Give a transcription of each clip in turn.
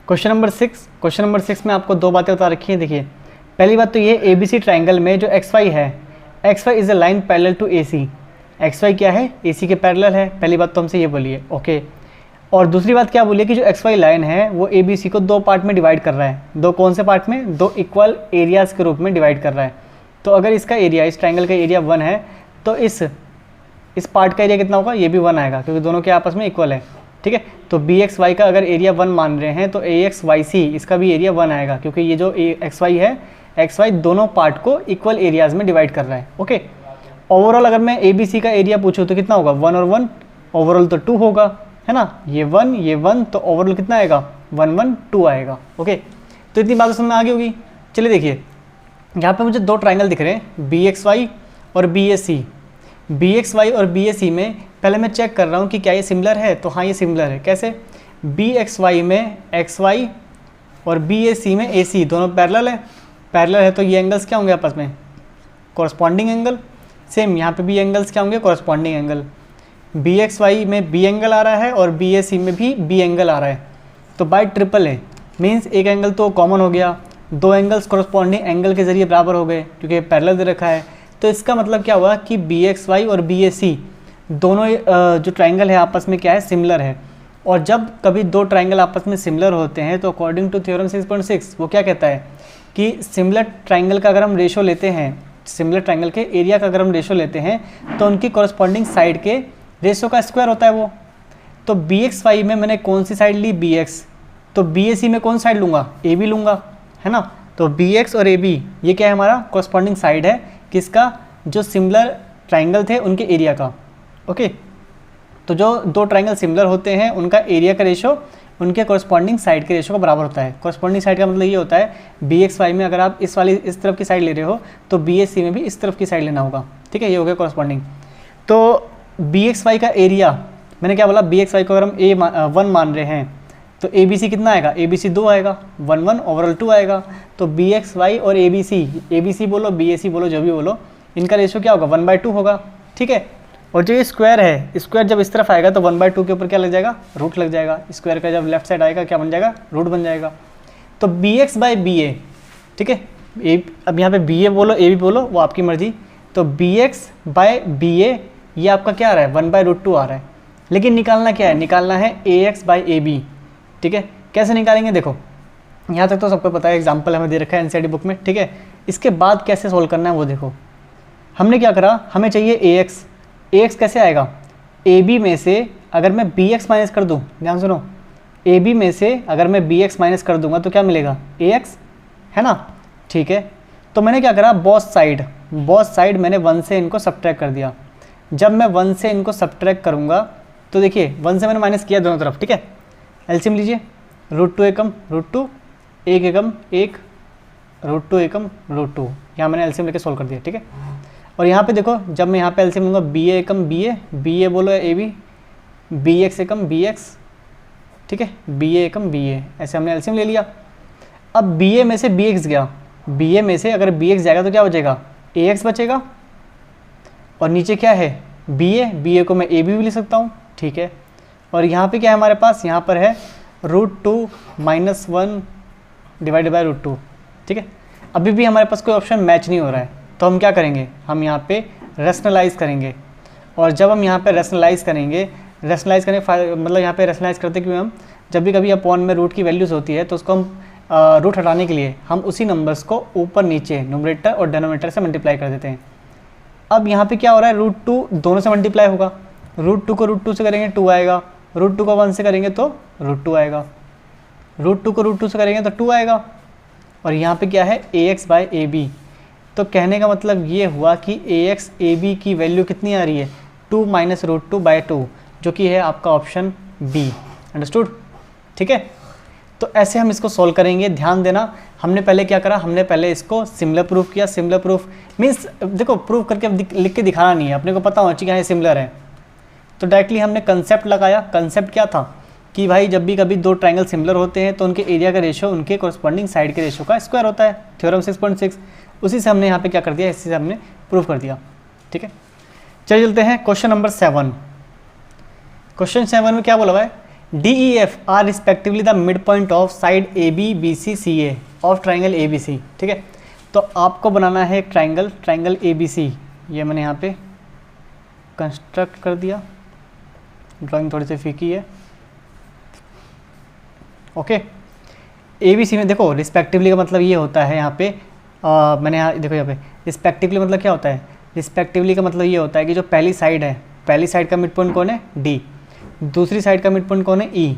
Question number 6 में आपको दो बातें बता रखी हैं। देखिए, पहली बात तो ये ABC ट्राइंगल में जो XY है, XY is a line parallel to AC। XY क्या है? AC के पैरेलल है। पहली बात तो हमसे ये बोलिए, ओके। और दूसरी बात क्या बोलिए कि जो XY लाइन है वो ABC को दो पार्ट में डिवाइड कर रहा है। दो कौन से पार्ट में? दो इक्वल एरियाज़ के रूप में डिवाइड कर रहा है। तो अगर इसका एरिया, इस ट्राइंगल का एरिया 1 है तो इस पार्ट का एरिया कितना होगा? ये भी 1 आएगा, क्योंकि दोनों के आपस में इक्वल है। ठीक है, तो BXY का अगर एरिया 1 मान रहे हैं तो AXYC इसका भी एरिया 1 आएगा, क्योंकि ये जो XY है, XY दोनों पार्ट को इक्वल एरियाज़ में डिवाइड कर रहा है। ओके, ओवरऑल अगर मैं ABC का एरिया पूछूँ तो कितना होगा? 1 और 1, ओवरऑल तो 2 होगा, है ना। ये 1 तो ओवरऑल कितना आएगा? 1 1 2 आएगा। ओके, तो इतनी बातें समझ में आ गई होगी। चलिए देखिए, यहाँ पे मुझे दो ट्राइंगल दिख रहे हैं, BXY और BAC। BXY और BAC में पहले मैं चेक कर रहा हूँ कि क्या ये सिमिलर है। तो हाँ, ये सिमिलर है। कैसे? BXY में XY और BAC में AC दोनों पैरेलल है। पैरेलल है तो ये एंगल्स क्या होंगे आपस में? Corresponding angle. सेम यहाँ पे भी एंगल्स क्या होंगे? Corresponding angle. BXY में B एंगल आ रहा है और BAC में भी B एंगल आ रहा है। तो बाय ट्रिपल ए मीन्स एक एंगल तो कॉमन हो गया, दो एंगल्स कॉरस्पॉन्डिंग एंगल के ज़रिए बराबर हो गए, क्योंकि पैरेलल दे रखा है। तो इसका मतलब क्या हुआ कि BXY और BAC दोनों जो ट्राइंगल है आपस में क्या है? सिमिलर है। और जब कभी दो ट्राइंगल आपस में सिमिलर होते हैं तो अकॉर्डिंग टू थ्योरम 6.6 वो क्या कहता है कि सिमिलर ट्राइंगल का अगर हम रेशो लेते हैं, सिमिलर ट्राइंगल के एरिया का अगर हम रेशो लेते हैं तो उनकी कॉरस्पॉन्डिंग साइड के रेशो का स्क्वायर होता है वो। तो BXY में मैंने कौन सी साइड ली? BX। तो BAC में कौन साइड लूँगा? AB लूँगा, है ना। तो BX और AB ये क्या है? हमारा कॉरस्पॉन्डिंग साइड है किसका? जो सिमिलर ट्राइंगल थे उनके एरिया का। ओके, तो जो दो ट्राइंगल सिमिलर होते हैं उनका एरिया का रेशो उनके कॉरस्पॉन्डिंग साइड के रेशो का बराबर होता है। कॉरस्पॉन्डिंग साइड का मतलब ये होता है BXY में अगर आप इस तरफ की साइड ले रहे हो तो BAC में भी इस तरफ की साइड लेना होगा। ठीक है, ये हो गया कॉरस्पॉन्डिंग। तो BXY का एरिया, मैंने क्या बोला? BXY को अगर हम 1 मान रहे हैं तो ABC कितना आएगा? ABC 2 आएगा, 1 1 ओवरऑल 2 आएगा। तो BXY और ABC बोलो BAC बोलो जो भी बोलो, इनका रेशो क्या होगा? 1/2 होगा। ठीक है, और जो ये स्क्वायर है, स्क्वायर जब इस तरफ आएगा तो 1/2 के ऊपर क्या लग जाएगा? रूट लग जाएगा। स्क्वायर का जब लेफ्ट साइड आएगा क्या बन जाएगा? रूट बन जाएगा। तो BX/BA, ठीक है, अब यहाँ पे BA बोलो AB बोलो, वो आपकी मर्जी। तो BX/BA ये आपका क्या आ रहा है? 1/√2 आ रहा है। लेकिन निकालना क्या है? निकालना है AX/AB। ठीक है, कैसे निकालेंगे? देखो, यहाँ तक तो सबको पता है, एग्जाम्पल हमें दे रखा है NCERT बुक में। ठीक है, इसके बाद कैसे सोल्व करना है वो देखो। हमने क्या करा? हमें चाहिए AX कैसे आएगा? AB में से अगर मैं BX माइनस कर दूँ, ध्यान सुनो, AB में से अगर मैं BX माइनस कर दूंगा तो क्या मिलेगा? AX, है ना। ठीक है, तो मैंने क्या करा? बोथ साइड मैंने 1 से इनको सब्ट्रैक्ट कर दिया। जब मैं 1 से इनको सब्ट्रैक्ट करूँगा तो देखिए 1 से मैंने माइनस किया दोनों तरफ। ठीक है, एलसीएम लीजिए, √2 एकम √2, 1 एकम 1, √2 एकम √2, यहाँ मैंने एलसीएम लेके सोल्व कर दिया। ठीक है, और यहाँ पे देखो, जब मैं यहाँ पे एलसीएम लूँगा, BA एकम BA बोलो AB, BX एकम BX, ठीक है, BA एकम BA, ऐसे हमने एलसीएम ले लिया। अब BA में से BX गया, BA में से अगर BX जाएगा तो क्या बचेगा? AX बचेगा। और नीचे क्या है? BA को मैं AB भी लिख सकता हूँ। ठीक है, और यहाँ पे क्या है हमारे पास? यहाँ पर है √2 - 1 डिवाइडेड बाय √2। ठीक है, अभी भी हमारे पास कोई ऑप्शन मैच नहीं हो रहा है, तो हम क्या करेंगे? हम यहाँ पे रैशनलाइज़ करेंगे। और जब हम यहाँ पे रैशनलाइज़ करेंगे मतलब यहाँ पे रैशनलाइज़ करते कि हम जब भी कभी अपॉन में रूट की वैल्यूज़ होती है तो उसको हम रूट हटाने के लिए हम उसी नंबर्स को ऊपर नीचे न्यूमरेटर और डिनोमिनेटर से मल्टीप्लाई कर देते हैं। अब यहाँ पे क्या हो रहा है? √2 दोनों से मल्टीप्लाई होगा। √2 को √2 से करेंगे 2 आएगा, √2 को 1 से करेंगे तो √2 आएगा, √2 को √2 से करेंगे तो 2 आएगा। और यहाँ पे क्या है? AX/AB। तो कहने का मतलब ये हुआ कि AX/AB की वैल्यू कितनी आ रही है? 2 - √2/2, जो कि है आपका ऑप्शन B। अंडरस्टूड? ठीक है, तो ऐसे हम इसको सॉल्व करेंगे। ध्यान देना, हमने पहले क्या करा? हमने पहले इसको सिमिलर प्रूफ किया। सिमिलर प्रूफ मीन्स देखो, प्रूफ करके लिख के दिखाना नहीं है, अपने को पता होना चाहिए ये सिमिलर है। तो डायरेक्टली हमने कंसेप्ट लगाया। कंसेप्ट क्या था कि भाई जब भी कभी दो ट्राइंगल सिमिलर होते हैं तो उनके एरिया का रेशो उनके कॉरस्पॉन्डिंग साइड के रेशो का स्क्वायर होता है। थ्योरम 6.6, उसी से हमने यहाँ पे क्या कर दिया? इसी से हमने प्रूफ कर दिया। ठीक है, चलिए चलते हैं क्वेश्चन नंबर 7। क्वेश्चन 7 में क्या बोला हुआ है? D E F are respectively the mid point of side A B B C C A of triangle A B C. ठीक है, तो आपको बनाना है एक ट्राइंगल ए बी सी। ये मैंने यहाँ पे कंस्ट्रक्ट कर दिया, ड्राइंग थोड़ी सी फीकी है। ओके, ए बी सी में देखो रिस्पेक्टिवली का मतलब ये होता है यहाँ पे मैंने यहाँ देखो यहाँ पे रिस्पेक्टिवली मतलब क्या होता है, रिस्पेक्टिवली का मतलब ये होता है कि जो पहली साइड है, पहली साइड का मिड पॉइंट कौन है डी, दूसरी साइड का मिड पॉइंट कौन है ई।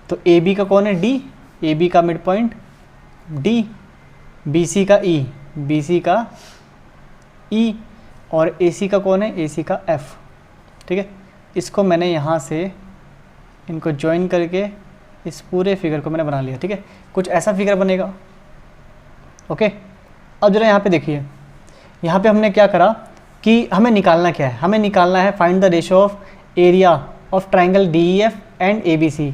तो ए बी का कौन है डी, ए बी का mid point D, B C का ई, बी सी का ई, और ए सी का कौन है, ए सी का एफ। ठीक है, इसको मैंने यहाँ से इनको ज्वाइन करके इस पूरे फिगर को मैंने बना लिया। ठीक है, कुछ ऐसा फिगर बनेगा। ओके, अब जरा यहाँ पे देखिए, यहाँ पे हमने क्या करा कि हमें निकालना क्या है, हमें निकालना है find the ratio of area of triangle D E F and A B C.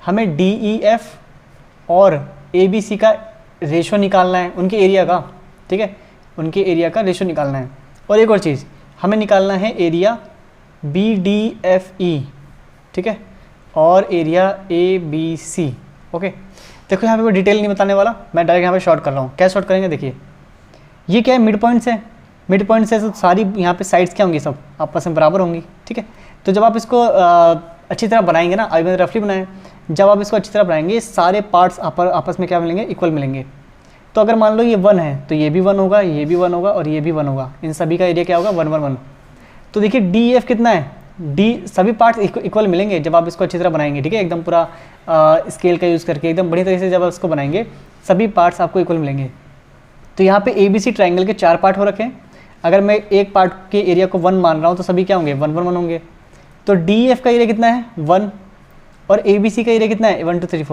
हमें डी ई एफ और ए बी सी का रेशियो निकालना है, उनके एरिया का। ठीक है, उनके एरिया का रेशियो निकालना है। और एक और चीज़, हमें निकालना है area B D F E. ठीक है, और area A B C. Okay, देखो यहाँ पे कोई डिटेल नहीं बताने वाला, मैं डायरेक्ट यहाँ पे शॉर्ट कर रहा हूँ। क्या शॉर्ट करेंगे, देखिए ये क्या है, मिड पॉइंट से, मिड पॉइंट से तो सारी यहाँ पे साइड्स क्या होंगी, सब आपस में बराबर होंगी। ठीक है, तो जब आप इसको अच्छी तरह बनाएंगे ना, अभी मैंने रफली बनाया, जब आप इसको अच्छी तरह बनाएंगे सारे पार्ट्स आपस में क्या मिलेंगे, इक्वल मिलेंगे। तो अगर मान लो ये 1 है तो ये भी 1 होगा, ये भी 1 होगा और ये भी 1 होगा, इन सभी का एरिया क्या होगा 1 1 1। तो देखिए डी एफ कितना है, डी सभी पार्ट्स इक्वल मिलेंगे जब आप इसको अच्छी तरह बनाएंगे। ठीक है, एकदम पूरा स्केल का यूज़ करके एकदम बढ़िया तरीके से जब आप इसको बनाएंगे सभी पार्ट्स आपको इक्वल मिलेंगे। तो यहाँ पे ए बी सी ट्राइंगल के 4 पार्ट हो रखे हैं। अगर मैं एक पार्ट के एरिया को 1 मान रहा हूँ तो सभी क्या होंगे 1 1 1 होंगे। तो डी एफ का एरिया कितना है 1 और ए बी सी का एरिया कितना है 1 2 3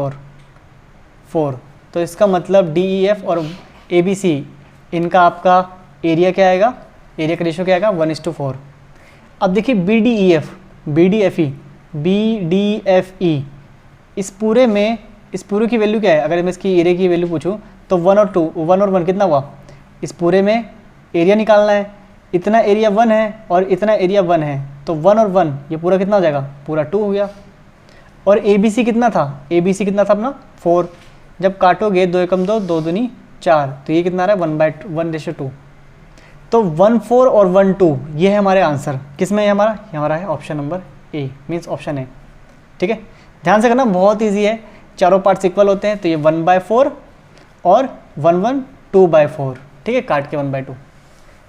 4। तो इसका मतलब डी ई एफ और ए बी सी इनका आपका एरिया क्या आएगा, एरिया का रेशियो क्या आएगा 1:4। अब देखिए B D E F, B D F E, B D F E, इस पूरे में इस पूरे की वैल्यू क्या है, अगर मैं इसकी एरिया की वैल्यू पूछूं तो 1 और 2, 1 और 1 कितना हुआ, इस पूरे में एरिया निकालना है। इतना एरिया 1 है और इतना एरिया 1 है, तो 1 और 1 ये पूरा कितना हो जाएगा, पूरा 2 हो गया। और ए बी सी कितना था, ए बी सी कितना था अपना 4। जब काटोगे 2 एकम 2, 2 दूनी 4, तो ये कितना आ रहा है 1/1:2। तो 1 4 और 1 2 ये है हमारे आंसर। किस में है हमारा, ये हमारा है option number A, means option A. ठीक है, ध्यान से करना, बहुत ईजी है। चारों पार्ट्स इक्वल होते हैं तो ये 1/4 और 1 1 2/4। ठीक है, काट के 1/2।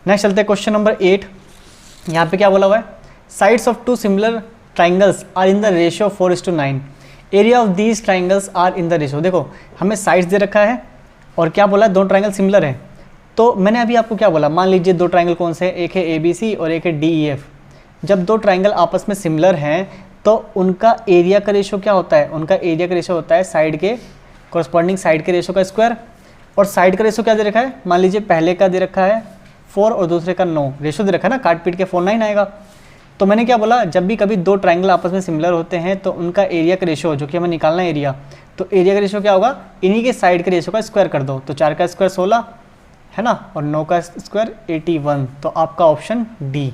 नेक्स्ट चलते हैं क्वेश्चन नंबर 8। यहाँ पे क्या बोला हुआ है, sides of 2 similar triangles are in the ratio 4:9। Area of these triangles are in the ratio. देखो हमें साइड्स दे रखा है और क्या बोला है, 2 ट्राइंगल सिमिलर है। तो मैंने अभी आपको क्या बोला, मान लीजिए 2 ट्राइंगल कौन से हैं, एक है ए बी सी और एक है डी ई एफ। जब 2 ट्राइंगल आपस में सिमिलर हैं तो उनका एरिया का रेशियो क्या होता है, उनका एरिया का रेशियो होता है साइड के कॉरस्पॉन्डिंग साइड के रेशियो का स्क्वायर। और साइड का रेशियो क्या दे रखा है, मान लीजिए पहले का दे रखा है 4 और दूसरे का 9, रेशियो दे रखा है ना, काट पीट के 4 9 आएगा। तो मैंने क्या बोला, जब भी कभी 2 ट्राइंगल आपस में सिमिलर होते हैं तो उनका एरिया का रेशियो, जो कि हमें निकालना है एरिया, तो एरिया का रेशियो क्या होगा, इन्हीं के साइड के रेशियो का स्क्वायर कर दो। तो 4 का स्क्वायर 16 है ना, और 9 का स्क्वायर 81। तो आपका option D.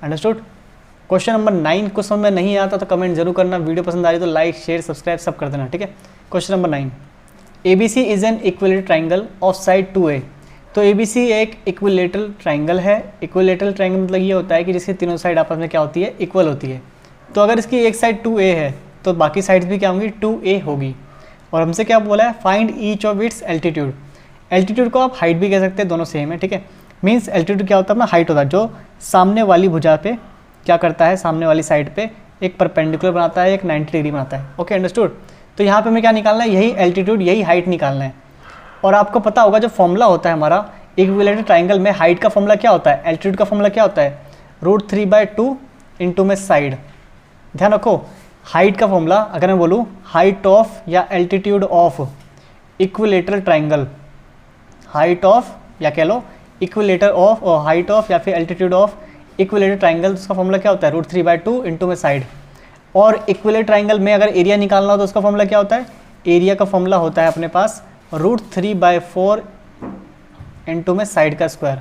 Understood. Question number 9 को समझ में नहीं आता तो कमेंट जरूर करना, वीडियो पसंद आ रही तो लाइक शेयर सब्सक्राइब सब कर देना। ठीक है, question number 9, A B C is an equilateral triangle of side 2a। तो ए बी सी एक इक्विलेटरल ट्राइंगल है। इक्विलेटरल ट्राइंगल मतलब ये होता है कि जिसकी तीनों साइड आपस में क्या होती है, इक्वल होती है। तो अगर इसकी एक साइड 2a है तो बाकी साइड्स भी क्या होंगी, 2a होगी। और हमसे क्या बोला है, find each of its altitude. Altitude को आप हाइट भी कह सकते हैं, दोनों सेम है। ठीक है, मीन्स एल्टीट्यूड क्या होता है, अपना हाइट होता है, जो सामने वाली भुजा पे क्या करता है, सामने वाली साइड पे एक परपेंडिकुलर बनाता है, एक 90 डिग्री बनाता है। Okay, understood. तो यहाँ पे हमें क्या निकालना है, यही एल्टीट्यूड, यही हाइट निकालना है। और आपको पता होगा जो फॉर्मूला होता है हमारा इक्विलेटरल ट्राइंगल में, हाइट का फॉर्मूला क्या होता है, एल्टीट्यूड का फॉर्मूला क्या होता है, √3/2 इंटू में साइड। ध्यान रखो, हाइट का फॉर्मूला अगर मैं बोलूँ हाइट ऑफ या altitude of equilateral triangle, height of या कह लो इक्विलेटर ऑफ, और हाइट ऑफ या फिर एल्टीट्यूड ऑफ इक्विलेटरल ट्राइंगल, उसका फॉर्मूला क्या होता है, √3/2 इंटू में साइड। और इक्विलेटरल ट्राइंगल में अगर एरिया निकालना हो तो उसका फॉर्मूला क्या होता है, एरिया का फॉर्मूला होता है अपने पास √3/4 इंटू में साइड का स्क्वायर,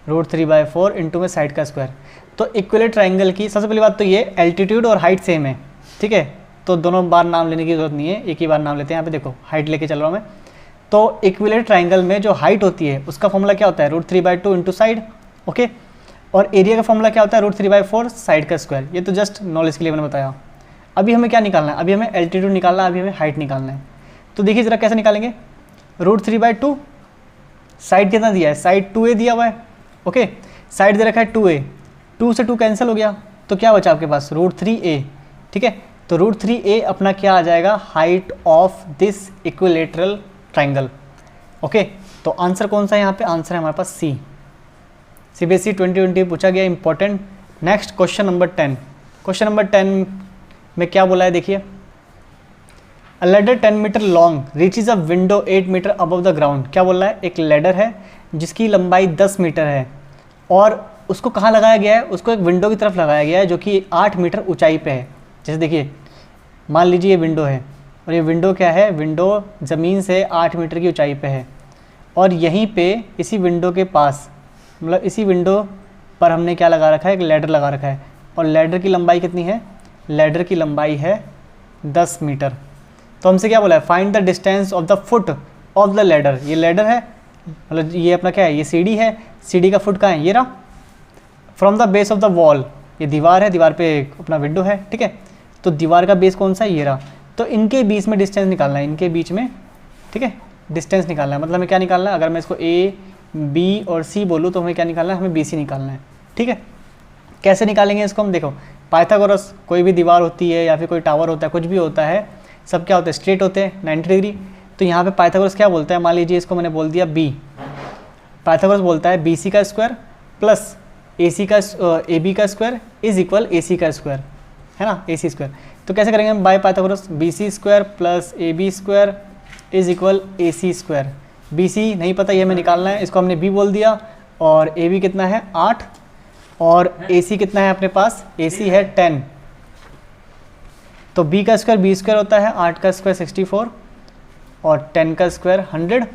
√3/4 इंटू में साइड का स्क्वायर। तो इक्विलेटरल ट्राइंगल की सबसे पहली बात तो ये एल्टीट्यूड और हाइट सेम है। ठीक है, तो दोनों बार नाम लेने की जरूरत नहीं है, एक ही बार नाम लेते हैं। यहाँ पे देखो हाइट लेके चल रहा हूँ मैं। तो इक्विलेटरल ट्राइंगल में जो हाइट होती है उसका फॉर्मूला क्या होता है, √3/2 इंटू साइड, ओके। और एरिया का फॉर्मूला क्या होता है, √3/4 साइड का स्क्वायर। ये तो जस्ट नॉलेज के लिए मैंने बताया। अभी हमें क्या निकालना है, अभी हमें एल्टीट्यूड निकालना है, अभी हमें हाइट निकालना है। तो देखिए ज़रा कैसे निकालेंगे, √3/2, साइड कितना दिया है, साइड 2a दिया हुआ है, ओके। साइड दे रखा है 2a, 2 से 2 कैंसिल हो गया, तो क्या बचा आपके पास, √3a, ठीक है। तो √3a अपना क्या आ जाएगा, height of this equilateral triangle, okay. तो आंसर कौन सा है यहाँ पे, आंसर है हमारे पास सी। CBSE 2020 पूछा गया, important. Next question number 10। Question number 10 में क्या बोला है, देखिए, a ladder 10 metre long reaches a window 8 metre above the ground. क्या बोल रहा है, एक लेडर है जिसकी लंबाई 10 मीटर है और उसको कहाँ लगाया गया है, उसको एक विंडो की तरफ लगाया गया है जो कि 8 मीटर ऊंचाई पे है। जैसे देखिए, मान लीजिए ये विंडो है और ये विंडो क्या है, विंडो ज़मीन से 8 मीटर की ऊंचाई पे है और यहीं पे इसी विंडो के पास, मतलब इसी विंडो पर हमने क्या लगा रखा है, एक लैडर लगा रखा है। और लैडर की लंबाई कितनी है, लैडर की लंबाई है 10 मीटर। तो हमसे क्या बोला है, find the distance of the foot of the ladder. ये लैडर है, मतलब ये अपना क्या है, ये सीढ़ी है, सीढ़ी का फुट कहाँ है, ये रहा। From the base of the wall, ये दीवार है, दीवार पे अपना विंडो है, ठीक है। तो दीवार का बेस कौन सा है, ये रहा। तो इनके बीच में डिस्टेंस निकालना है, इनके बीच में, ठीक है, डिस्टेंस निकालना है। मतलब हमें क्या निकालना है, अगर मैं इसको A, B और C बोलूँ तो हमें क्या निकालना है, हमें BC निकालना है, ठीक है। कैसे निकालेंगे इसको हम, देखो पाइथागोरस, कोई भी दीवार होती है या फिर कोई टावर होता है, कुछ भी होता है, सब क्या होते हैं, स्ट्रेट होते हैं 90 डिग्री। तो यहाँ पे पाइथागोरस क्या बोलता है, मान लीजिए इसको मैंने बोल दिया B, पाइथागोरस बोलता है BC का स्क्वायर प्लस AC का AB का स्क्वायर इज इक्वल AC का स्क्वायर, है ना, AC स्क्वायर। तो कैसे करेंगे हम, by Pythagoras, BC square plus AB square is equal AC square. BC नहीं पता, ये हमें निकालना है, इसको हमने B बोल दिया। और AB कितना है, 8, और AC कितना है अपने पास, AC है 10। तो B का स्क्वायर B स्क्वायर होता है, 8 का स्क्वायर 64 और 10 का स्क्वायर 100।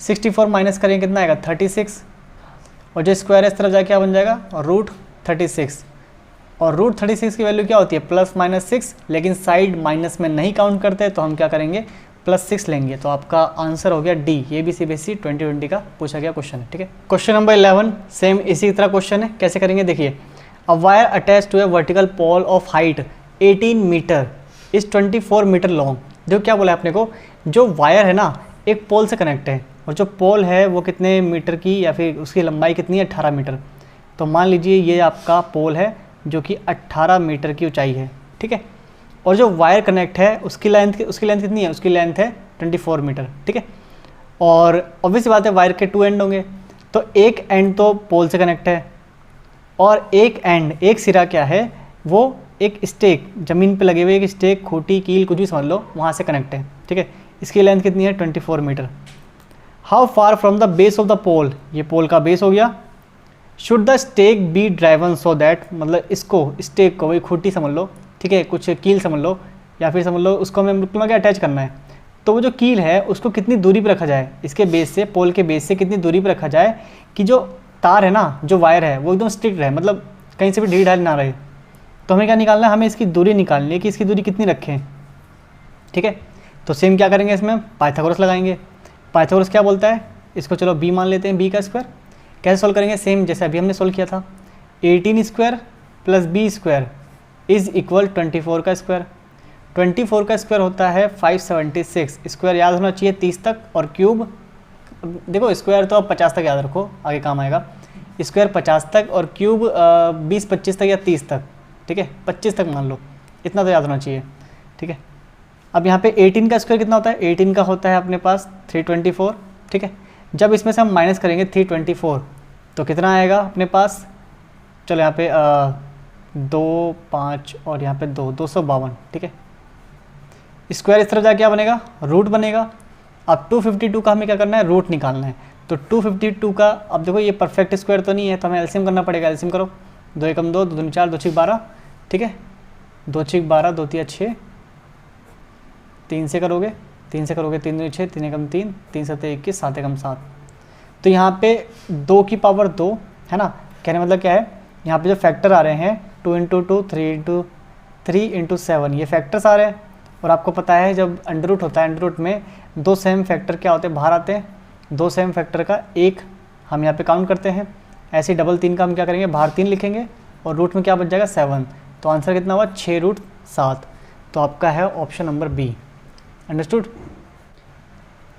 64 माइनस करेंगे कितना आएगा, 36, और जो स्क्वायर है इस तरफ जाके क्या बन जाएगा, √36। और √36 की वैल्यू क्या होती है, +-6, लेकिन साइड माइनस में नहीं काउंट करते, तो हम क्या करेंगे, +6 लेंगे। तो आपका आंसर हो गया D। ये भी CBSE 2020 का पूछा गया क्वेश्चन है, ठीक है। क्वेश्चन नंबर 11 सेम इसी तरह क्वेश्चन है, कैसे करेंगे देखिए, a wire attach to a vertical pole of height 18 metre is 24 metre long. जो क्या बोला है अपने को, जो वायर है ना एक पोल से कनेक्ट है और जो पोल है वो कितने मीटर की, या फिर उसकी लंबाई कितनी है, 18 मीटर। तो मान लीजिए ये आपका पोल है जो कि 18 मीटर की ऊंचाई है, ठीक है। और जो वायर कनेक्ट है उसकी लेंथ कितनी है, उसकी लेंथ है 24 मीटर, ठीक है। और ऑब्वियस बात है वायर के 2 एंड होंगे, तो एक एंड तो पोल से कनेक्ट है और एक सिरा क्या है, वो एक स्टेक, ज़मीन पे लगे हुए एक स्टेक, खूंटी, कील, कुछ भी समझ लो, वहाँ से कनेक्ट है, ठीक है। इसकी लेंथ कितनी है, 24 meter. How far from the base of the pole, ये पोल का बेस हो गया। Should the stake be driven so that, मतलब इसको, स्टेक को, वही खूंटी समझ लो, ठीक है, कुछ कील समझ लो, या फिर समझ लो उसको हमें बिल्कुल क्या अटैच करना है। तो वो जो कील है उसको कितनी दूरी पर रखा जाए, इसके बेस से, पोल के बेस से कितनी दूरी पर रखा जाए कि जो तार है ना, जो वायर है वो एकदम स्ट्रिक्ट रहे, मतलब कहीं से भी ढील ढाल ना रहे। तो हमें क्या निकालना है, हमें इसकी दूरी निकालनी है कि इसकी दूरी कितनी रखें, ठीक है। तो सेम क्या करेंगे, इसमें पाइथागोरस लगाएंगे। पाइथागोरस क्या बोलता है, इसको चलो B मान लेते हैं, B का स्क्वायर। कैसे सोल्व करेंगे, सेम जैसे अभी हमने सोल्व किया था, 18 square plus B square is equal 24 का स्क्वायर। 24 का स्क्वायर होता है 576, स्क्वायर याद होना चाहिए 30 तक, और क्यूब, देखो स्क्वायर तो आप 50 तक याद रखो, आगे काम आएगा। स्क्वायर 50 तक और क्यूब 20-25 तक या 30 तक, ठीक है, 25 तक मान लो, इतना तो याद होना चाहिए, ठीक है। अब यहाँ पे 18 का स्क्वायर कितना होता है, 18 का होता है अपने पास 324, ठीक है। जब इसमें से हम माइनस करेंगे 324 तो कितना आएगा अपने पास, चलो यहाँ पे 2, 5 और यहाँ पे 2, 252, ठीक है। स्क्वायर इस तरफ जाके क्या बनेगा, रूट बनेगा। अब 252 का हमें क्या करना है, रूट निकालना है। तो 252 का, अब देखो ये परफेक्ट स्क्वायर तो नहीं है, तो हमें एलसीएम करना पड़ेगा। एलसीएम करो, 2 एकम 2, 2 दूनी 4, 2 छीक 12, ठीक है। 2 छीक 12, 2 तिया 6, 3 से करोगे, 3 से करोगे 3 दूनी 6, 3 एकम 3, 3 सत्ते 21, 7 एकम 7। तो यहाँ पे 2 की पावर 2 है ना, कहने मतलब क्या है, यहाँ पे जो फैक्टर आ रहे हैं 2 × 2, 3 × 3 × 7, ये फैक्टर्स आ रहे हैं। और आपको पता है जब अंडर रूट होता है, अंडर रूट में दो सेम फैक्टर क्या होते हैं, बाहर आते हैं। दो सेम फैक्टर का एक हम यहाँ पे काउंट करते हैं, ऐसे ही डबल 3 का हम क्या करेंगे, बाहर 3 लिखेंगे और रूट में क्या बच जाएगा 7। तो आंसर कितना हुआ 6√7। तो आपका है option number B. Understood.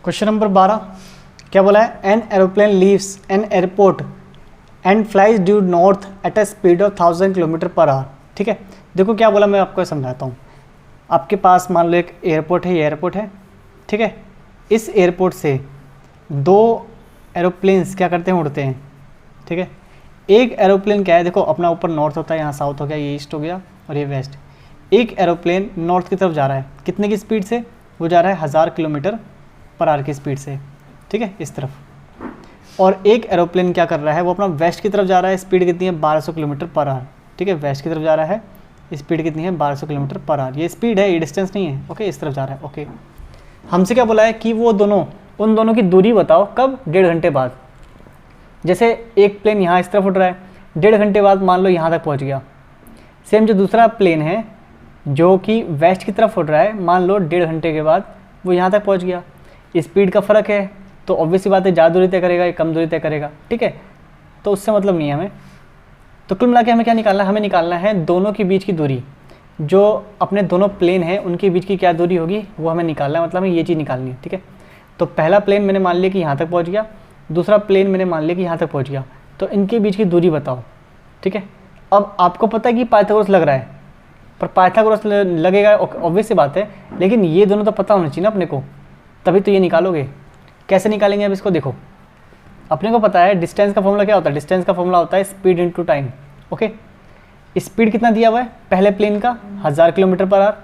Question number 12 क्या बोला है, an aeroplane leaves an airport and flies due north at a speed of 1000 km/h। ठीक है, देखो क्या बोला, मैं आपको समझाता हूँ। आपके पास मान लो एक एयरपोर्ट है, ये एयरपोर्ट है, ठीक है। इस एयरपोर्ट से दो एरोप्लेन्स क्या करते हैं, उड़ते हैं, ठीक है। एक एरोप्लेन क्या है, देखो अपना ऊपर नॉर्थ होता है, यहाँ साउथ हो गया, ये ईस्ट हो गया और ये वेस्ट। एक एरोप्लेन नॉर्थ की तरफ जा रहा है, कितने की स्पीड से, वो जा रहा है 1000 km/h की स्पीड से, ठीक है, इस तरफ। और एक एरोप्लेन क्या कर रहा है, वो अपना वेस्ट की तरफ जा रहा है, स्पीड कितनी है 1200 km/h, ठीक है। वेस्ट की तरफ जा रहा है, स्पीड कितनी है 1200 km/h। ये स्पीड है, ये डिस्टेंस नहीं है, ओके, इस तरफ जा रहा है, ओके। हमसे क्या बोला है कि वो दोनों, उन दोनों की दूरी बताओ, कब, 1.5 घंटे बाद। जैसे एक प्लेन यहाँ इस तरफ उड़ रहा है, 1.5 घंटे बाद मान लो यहाँ तक पहुँच गया। सेम जो दूसरा प्लेन है जो कि वेस्ट की तरफ उड़ रहा है, मान लो 1.5 घंटे के बाद वो यहाँ तक पहुँच गया। स्पीड का फ़र्क है तो ऑब्वियसली बात है, ज़्यादा दूरी तय करेगा या कम दूरी तय करेगा, ठीक है। तो उससे मतलब नहीं है हमें। तो कुल मिला के हमें क्या निकालना है, हमें निकालना है दोनों के बीच की दूरी, जो अपने दोनों प्लेन हैं उनके बीच की क्या दूरी होगी वो हमें निकालना है, मतलब हमें ये चीज़ निकालनी है, ठीक है। तो पहला प्लेन मैंने मान लिया कि यहाँ तक पहुँच गया, दूसरा प्लेन मैंने मान लिया कि यहाँ तक पहुँच गया, तो इनके बीच की दूरी बताओ, ठीक है। अब आपको पता है कि पाइथागोरस लग रहा है, पर पाइथागोरस लगेगा ऑब्वियस सी बात है, लेकिन ये दोनों तो पता होना चाहिए ना अपने को, तभी तो ये निकालोगे। कैसे निकालेंगे अब इसको, देखो अपने को पता है डिस्टेंस का फॉर्मूला क्या होता है, डिस्टेंस का फॉर्मूला होता है speed into time, okay. Speed कितना दिया हुआ है पहले प्लेन का 1000 km/h,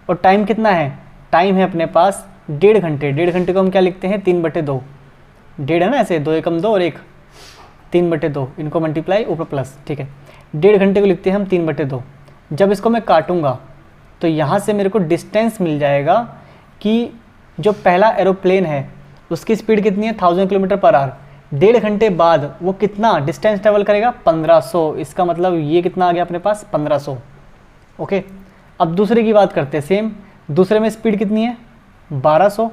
और टाइम कितना है, टाइम है अपने पास 1.5 घंटे। 1.5 घंटे को हम क्या लिखते हैं, 3/2। 1.5 है ना, ऐसे 2 एकम 2 और 1 3/2, इनको मल्टीप्लाई ऊपर प्लस, ठीक है। 1.5 घंटे को लिखते हैं हम 3/2। जब इसको मैं काटूंगा तो यहाँ से मेरे को डिस्टेंस मिल जाएगा कि जो पहला एरोप्लेन है उसकी स्पीड कितनी है 1000 km/h। 1.5 घंटे बाद वो कितना डिस्टेंस ट्रेवल करेगा 1500। इसका मतलब ये कितना आ गया अपने पास 1500, ओके। अब दूसरे की बात करते हैं, सेम दूसरे में स्पीड कितनी है 1200।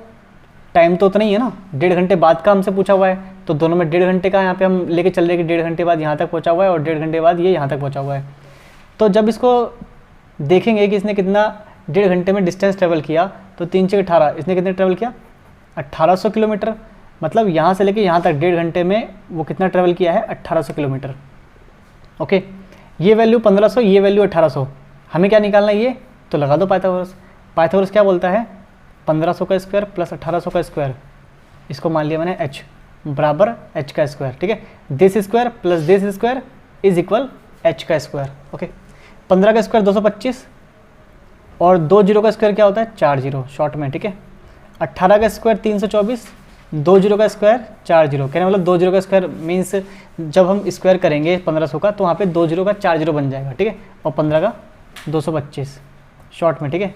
टाइम तो उतना ही है ना, 1.5 घंटे बाद का हमसे पूछा हुआ है, तो दोनों में 1.5 घंटे का यहाँ पे हम लेके चल रहे हैं कि 1.5 घंटे बाद यहाँ तक पहुँचा हुआ है और 1.5 घंटे बाद ये यहाँ तक पहुँचा हुआ है। तो जब इसको देखेंगे कि इसने कितना 1.5 घंटे में डिस्टेंस ट्रेवल किया, तो 3 × 18, इसने कितने ट्रेवल किया 1800 किलोमीटर। मतलब यहाँ से लेके यहाँ तक 1.5 घंटे में वो कितना ट्रेवल किया है 1800 किलोमीटर, ओके। ये वैल्यू 1500, ये वैल्यू 1800, हमें क्या निकालना है ये, तो लगा दो पाइथागोरस। पाइथागोरस क्या बोलता है 1500 का स्क्वायर प्लस 1800 का स्क्वायर, इसको मान लिया मैंने h बराबर h का स्क्वायर, ठीक है। This square plus this square is equal h का स्क्वायर, ओके। 15 का स्क्वायर 225 और 2 जीरो का स्क्वायर क्या होता है 4 जीरो शॉर्ट में, ठीक है। 18 का स्क्वायर 324, 2 जीरो का स्क्वायर 4 जीरो, कहने मतलब 2 जीरो का स्क्वायर मीन्स जब हम स्क्वायर करेंगे 1500 का तो वहाँ पे 2 जीरो का 4 जीरो बन जाएगा, ठीक है। और 15 का 225 शॉर्ट में, ठीक है।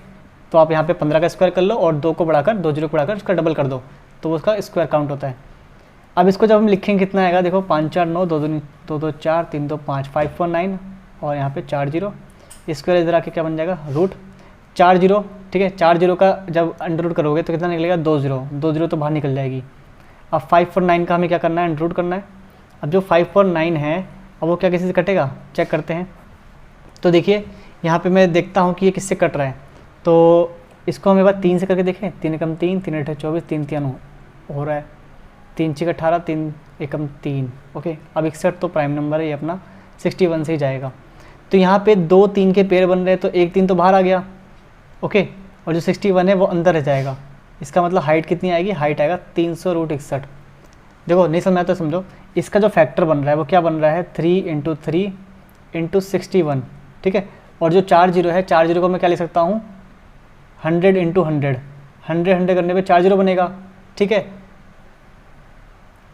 तो आप यहाँ पे 15 का स्क्वायर कर लो और 2 को बढ़ाकर 2 जीरो को बढ़ाकर उसका डबल कर दो, तो उसका स्क्वायर काउंट होता है। अब इसको जब हम लिखेंगे कितना आएगा, देखो 5 4 9, 2 2 4, 3 2 5, 5 4 9 और यहाँ पे 4 जीरो, स्क्वायर इधर आके क्या बन जाएगा रूट 4 जीरो, ठीक है। 4 जीरो का जब अंडर रूट करोगे तो कितना निकलेगा 2 जीरो, 2 जीरो तो बाहर निकल जाएगी। अब 5 4 9 का हमें क्या करना है, अंडर रूट करना है। अब जो 5 4 9 है अब वो क्या किसी से कटेगा, चेक करते हैं। तो देखिए यहाँ पे मैं देखता हूँ कि ये किससे कट रहा है, तो इसको हम एक बार 3 से करके देखें। 3 एकम 3, 3 8 24, 3 3 हो रहा है, 3 6 18, 3 एकम 3, ओके। अब 61 तो प्राइम नंबर है, ये अपना 61 से ही जाएगा। तो यहाँ पे 2 3 के पेयर बन रहे हैं, तो 1 3 तो बाहर आ गया, ओके। और जो 61 है वो अंदर रह जाएगा। इसका मतलब हाइट कितनी आएगी, हाइट आएगा 300√61। देखो नहीं समझ में तो समझो, इसका जो फैक्टर बन रहा है वो क्या बन रहा है 3 × 3 × 61, ठीक है। और जो 4 जीरो है, 4 जीरो को मैं क्या लिख सकता हूँ 100 × 100, 100 100 करने पे 4 जीरो बनेगा, ठीक है।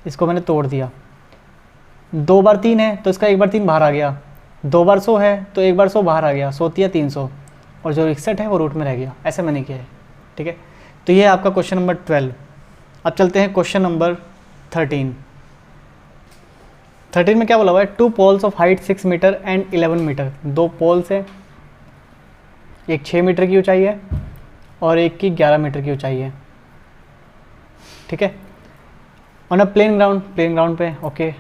इसको मैंने तोड़ दिया, 2 बार 3 है तो इसका 1 बार 3 बाहर आ गया, 2 बार 100 है तो 1 बार 100 बाहर आ गया, 100 × 300 और जो 61 है वो रूट में रह गया। ऐसा मैंने किया है, ठीक है। तो ये है आपका क्वेश्चन नंबर 12। अब चलते हैं क्वेश्चन नंबर 13। 13 में क्या बोला हुआ है, 2 poles of height 6 metre and 11 metre. 2 poles है, एक 6 मीटर की ऊंचाई है और एक की 11 मीटर की ऊंचाई है, ठीक है। ऑन अ प्लेन ग्राउंड पे, okay.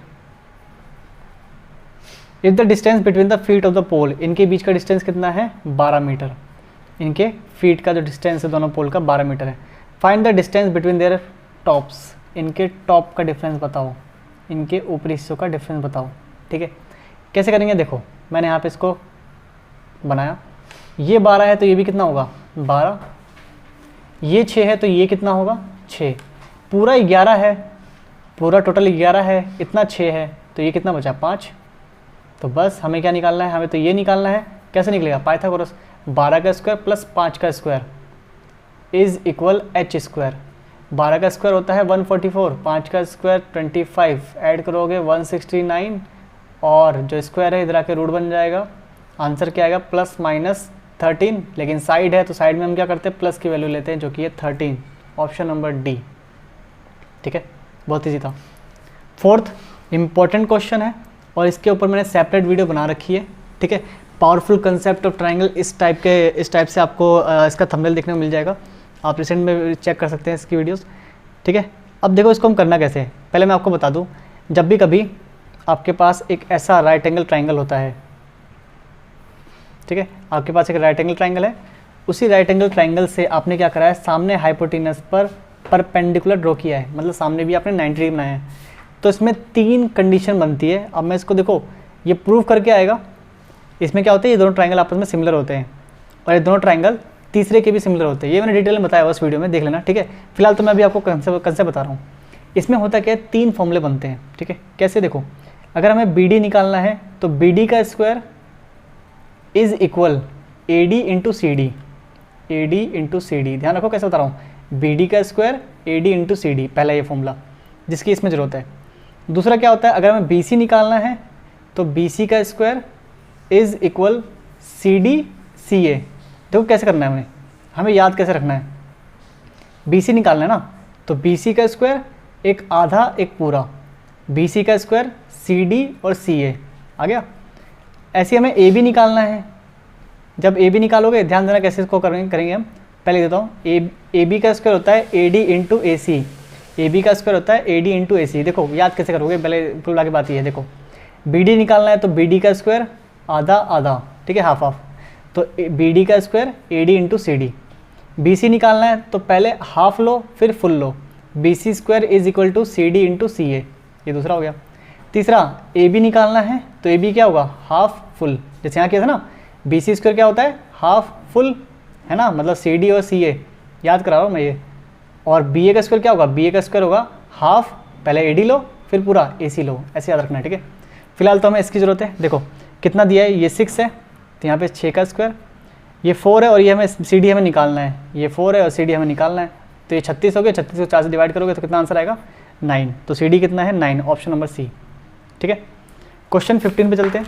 If the distance between the feet of the pole, इनके बीच का डिस्टेंस कितना है 12 मीटर, इनके फीट का जो डिस्टेंस है दोनों पोल का 12 मीटर है। Find the distance between their tops, इनके टॉप का डिफरेंस बताओ, इनके ऊपरी हिस्सों का डिफरेंस बताओ, ठीक है। कैसे करेंगे, देखो मैंने यहाँ पे इसको बनाया, ये 12 है तो ये भी कितना होगा 12, ये 6 है तो ये कितना होगा 6, पूरा 11 है, पूरा टोटल 11 है, इतना 6 है तो ये कितना बचा 5। तो बस हमें क्या निकालना है, हमें तो ये निकालना है। कैसे निकलेगा, पाइथागोरस, 12 का स्क्वायर प्लस 5 का square is equal h square. 12 का स्क्वायर होता है 144, 5 का स्क्वायर 25, ऐड करोगे 169 और जो स्क्वायर है इधर आके रूट बन जाएगा। आंसर क्या आएगा प्लस माइनस 13, लेकिन साइड है तो साइड में हम क्या करते हैं प्लस की वैल्यू लेते हैं जो कि है 13, ऑप्शन नंबर डी, ठीक है। बहुत ईजी था। फोर्थ इंपॉर्टेंट क्वेश्चन है और इसके ऊपर मैंने सेपरेट वीडियो बना रखी है, ठीक है। पावरफुल कंसेप्ट ऑफ ट्राइंगल, इस टाइप से आपको इसका थंबनेल देखने को मिल जाएगा, आप रिसेंट में चेक कर सकते हैं इसकी वीडियोस, ठीक है। अब देखो इसको हम करना कैसे है, पहले मैं आपको बता दूं, जब भी कभी आपके पास एक ऐसा राइट एंगल ट्राइंगल होता है, ठीक है, आपके पास एक राइट एंगल ट्राइंगल है, उसी राइट एंगल ट्राइंगल से आपने क्या करा है, सामने हाइपोटेनस पर परपेंडिकुलर ड्रॉ किया है, मतलब सामने भी आपने 90 डिग्री बनाया है। तो इसमें 3 कंडीशन बनती है। अब मैं इसको देखो ये प्रूव करके आएगा, इसमें क्या होता है, ये दोनों ट्राइंगल आपस में सिमिलर होते हैं और ये दोनों ट्राइंगल तीसरे के भी सिमिलर होते हैं, ये मैंने डिटेल में बताया उस वीडियो में, देख लेना, ठीक है। फिलहाल तो मैं अभी आपको कंसेप्ट बता रहा हूँ। इसमें होता क्या है, 3 फॉर्मूले बनते हैं, ठीक है। कैसे, देखो अगर हमें बी डी निकालना है तो बी डी का square is equal A D into C D, A D into C D, ध्यान रखो कैसे बता रहा हूँ, बी डी का square A D into C D, पहला ये फॉर्मूला जिसकी इसमें जरूरत है। दूसरा क्या होता है, अगर हमें बी सी निकालना है तो बी सी का square is equal C D C A. देखो कैसे करना है, हमें याद कैसे रखना है, बी सी निकालना है ना, तो बी सी का स्क्वायर एक आधा एक पूरा, बी सी का स्क्वायर सी डी और सी ए, आ गया। ऐसे हमें ए बी निकालना है, जब ए बी निकालोगे ध्यान देना कैसे इसको करेंगे हम, पहले देता हूँ, ए बी का स्क्वायर होता है A D into A C, A B का स्क्वायर होता है ए डी इंटू ए सी। देखो याद कैसे करोगे, पहले पूरा की बात ये है, देखो बी डी निकालना है तो बी डी का स्क्वायर आधा आधा, ठीक है, हाफ हाफ, तो बी डी का square A D into C D. B C निकालना है तो पहले हाफ लो फिर फुल लो, B C square is equal to C D into C A, ये दूसरा हो गया। तीसरा ए बी निकालना है तो ए बी क्या होगा, हाफ फुल, जैसे यहाँ किया था ना, बी सी स्क्वायर क्या होता है हाफ फुल, है ना, मतलब सी डी और सी ए, याद करा रहा हूँ मैं ये। और बी ए का स्क्वायर क्या होगा, बी ए का स्क्वायर होगा हाफ, पहले ए डी लो फिर पूरा ए सी लो, ऐसे याद रखना है, ठीक है। फिलहाल तो हमें इसकी ज़रूरत है, देखो कितना दिया है, ये 6 है तो यहाँ पे 6 का स्क्वायर, ये 4 है और ये हमें सी डी हमें निकालना है, ये 4 है और सी डी हमें निकालना है, तो ये 36 हो गया, 36 को 4 से डिवाइड करोगे तो कितना आंसर आएगा 9, तो सी डी कितना है 9, ऑप्शन नंबर सी, ठीक है। क्वेश्चन 15 पे चलते हैं।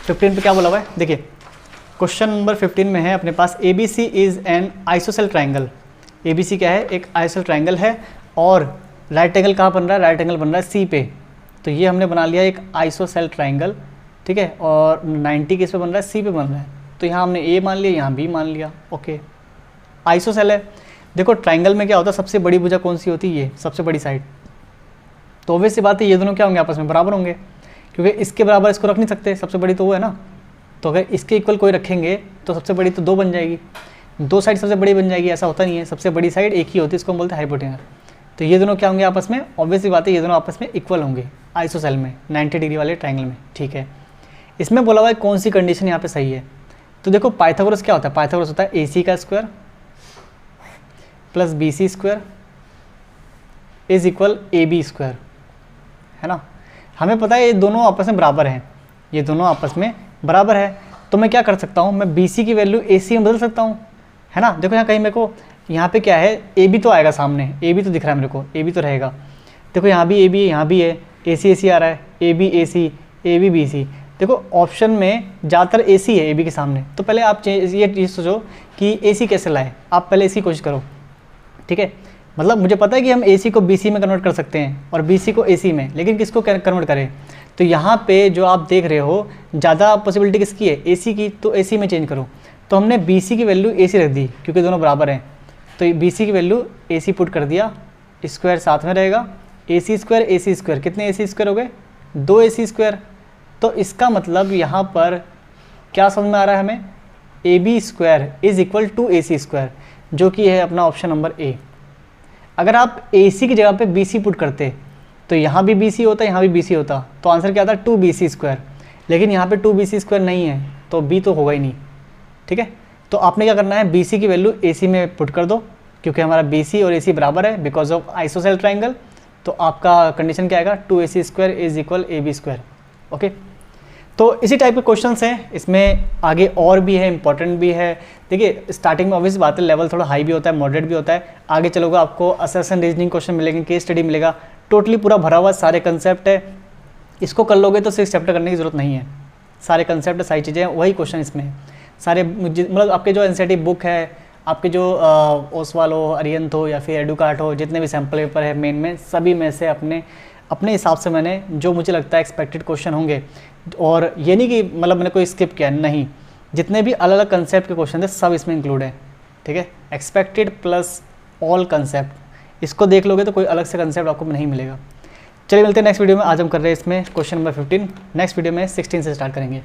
15 पे क्या बोला हुआ है, देखिए क्वेश्चन नंबर 15 में है अपने पास, A B C is an isosceles triangle. A B C क्या है, एक आइसोसेल ट्राइंगल है और राइट एंगल कहाँ बन रहा है, राइट एंगल बन रहा है सी पे, तो ये हमने बना लिया एक आइसोसेल ट्राइंगल, ठीक है। और 90 किस पे बन रहा है, सी पे बन रहा है, तो यहाँ हमने ए मान लिया, यहाँ बी मान लिया, ओके। आइसोसेल है, देखो ट्राइंगल में क्या होता है, सबसे बड़ी भुजा कौन सी होती है, ये सबसे बड़ी साइड, तो ऑब्वियस सी बात है ये दोनों क्या होंगे, आपस में बराबर होंगे, क्योंकि इसके बराबर इसको रख नहीं सकते, सबसे बड़ी तो वो है ना, तो अगर इसके इक्वल कोई रखेंगे तो सबसे बड़ी तो 2 बन जाएगी, 2 साइड सबसे बड़ी बन जाएगी, ऐसा होता नहीं है, सबसे बड़ी साइड एक ही होती है, इसको हम बोलते हैं हाइपोटेनस। तो ये दोनों क्या होंगे आपस में, ऑब्वियस सी बात है ये दोनों आपस में इक्वल होंगे आइसोसेल में, 90 डिग्री वाले ट्राइंगल में, ठीक है। इसमें बोला हुआ है कौन सी कंडीशन यहाँ पे सही है, तो देखो पाइथागोरस क्या होता है, पाइथागोरस होता है ए सी का square plus B C square is equal A B square, है ना। हमें पता है ये दोनों आपस में बराबर हैं, ये दोनों आपस में बराबर है, तो मैं क्या कर सकता हूँ, मैं बी सी की वैल्यू ए सी में बदल सकता हूँ, है ना। देखो यहाँ कहीं मेरे को, यहाँ पे क्या है, ए बी तो आएगा सामने, ए बी तो दिख रहा है मेरे को, ए बी तो रहेगा, देखो यहाँ भी ए बी है, यहाँ भी है, ए सी आ रहा है, ए बी बी सी, देखो ऑप्शन में ज़्यादातर ए सी है ए बी के सामने, तो पहले आप ये चीज़ सोचो कि ए सी कैसे लाए, आप पहले इसकी कोशिश करो, ठीक है। मतलब मुझे पता है कि हम ए सी को बी सी में कन्वर्ट कर सकते हैं और बी सी को ए सी में, लेकिन किसको कन्वर्ट करें, तो यहाँ पे जो आप देख रहे हो ज़्यादा पॉसिबिलिटी किसकी है, ए सी की, तो ए सी में चेंज करो। तो हमने बी सी की वैल्यू ए सी रख दी क्योंकि दोनों बराबर हैं, तो बी सी की वैल्यू ए सी पुट कर दिया, स्क्वायर साथ में रहेगा, ए सी स्क्वायर कितने ए सी स्क्वायर हो गए, 2 ए सी स्क्वायर। तो इसका मतलब यहाँ पर क्या समझ में आ रहा है हमें, A B square is equal to A C square, जो कि है अपना ऑप्शन नंबर ए। अगर आप ए सी की जगह पे बी सी पुट करते तो यहाँ भी बी सी होता, यहाँ भी बी सी होता, तो आंसर क्या आता, 2 बी सी स्क्वायर। लेकिन यहाँ पे 2 बी सी स्क्वायर नहीं है, तो बी तो होगा ही नहीं, ठीक है। तो आपने क्या करना है, बी सी की वैल्यू ए सी में पुट कर दो, क्योंकि हमारा बी सी और ए सी बराबर है बिकॉज ऑफ आइसोसेल ट्राइंगल। तो आपका कंडीशन क्या आएगा, 2 A C square is equal A B square. Okay, तो इसी टाइप के क्वेश्चंस हैं, इसमें आगे और भी है, इंपॉर्टेंट भी है। देखिए स्टार्टिंग में ऑब्वियस बात है, लेवल थोड़ा हाई भी होता है, मॉडरेट भी होता है। आगे चलोगे आपको असर्शन रीजनिंग क्वेश्चन मिलेंगे, केस स्टडी मिलेगा, टोटली पूरा भरा हुआ सारे कंसेप्ट है। इसको कर लोगे तो 6 चैप्टर करने की जरूरत नहीं है, सारे कंसेप्ट सारी चीज़ें वही क्वेश्चन इसमें है सारे। मतलब आपके जो एनसीईआरटी बुक है, आपके जो ओसवाल हो, अरिहंत हो या फिर एडुकार्ट हो, जितने भी सैम्पल पेपर है मेन में, सभी में से अपने हिसाब से मैंने जो मुझे लगता है एक्सपेक्टेड क्वेश्चन होंगे, और ये नहीं कि मतलब मैंने कोई स्किप किया, नहीं, जितने भी अलग अलग कंसेप्ट के क्वेश्चन थे सब इसमें इंक्लूड है, ठीक है। एक्सपेक्टेड प्लस ऑल कंसेप्ट, इसको देख लोगे तो कोई अलग से कंसेप्ट आपको नहीं मिलेगा। चलिए मिलते हैं नेक्स्ट वीडियो में। आज हम कर रहे हैं इसमें क्वेश्चन नंबर 15, नेक्स्ट वीडियो में 16 से स्टार्ट करेंगे।